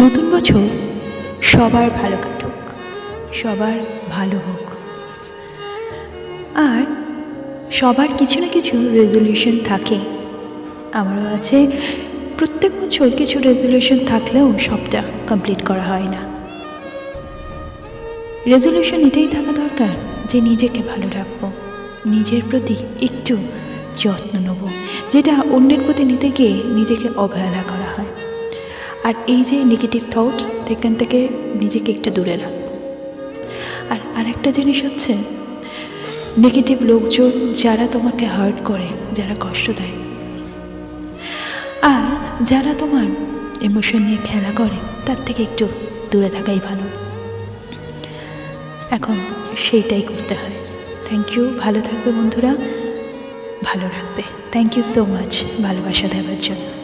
নতুন বছর সবার ভালো কাটুক, সবার ভালো হোক। আর সবার কিছু না কিছু রেজলিউশন থাকে, আমারও আছে। প্রত্যেক বছর কিছু রেজলিউশন থাকলেও সবটা কমপ্লিট করা হয় না। রেজলিউশন এটাই থাকা দরকার যে নিজেকে ভালো রাখবো, নিজের প্রতি একটু যত্ন নেব, যেটা অন্যের প্রতি নিতে গিয়ে নিজেকে অবহেলা করা হয়। আর এই যে নেগেটিভ থটস সেখান থেকে নিজেকে একটু দূরে রাখবো। আর আরেকটা জিনিস হচ্ছে, নেগেটিভ লোকজন যারা তোমাকে হার্ট করে, যারা কষ্ট দেয়, আর যারা তোমার ইমোশন নিয়ে খেলা করে, তার থেকে একটু দূরে থাকাই ভালো। এখন সেইটাই করতে হয়। Thank you. ভালো থাকবে বন্ধুরা, ভালো রাখবে। থ্যাংক ইউ সো মাচ ভালোবাসা দেওয়ার জন্য।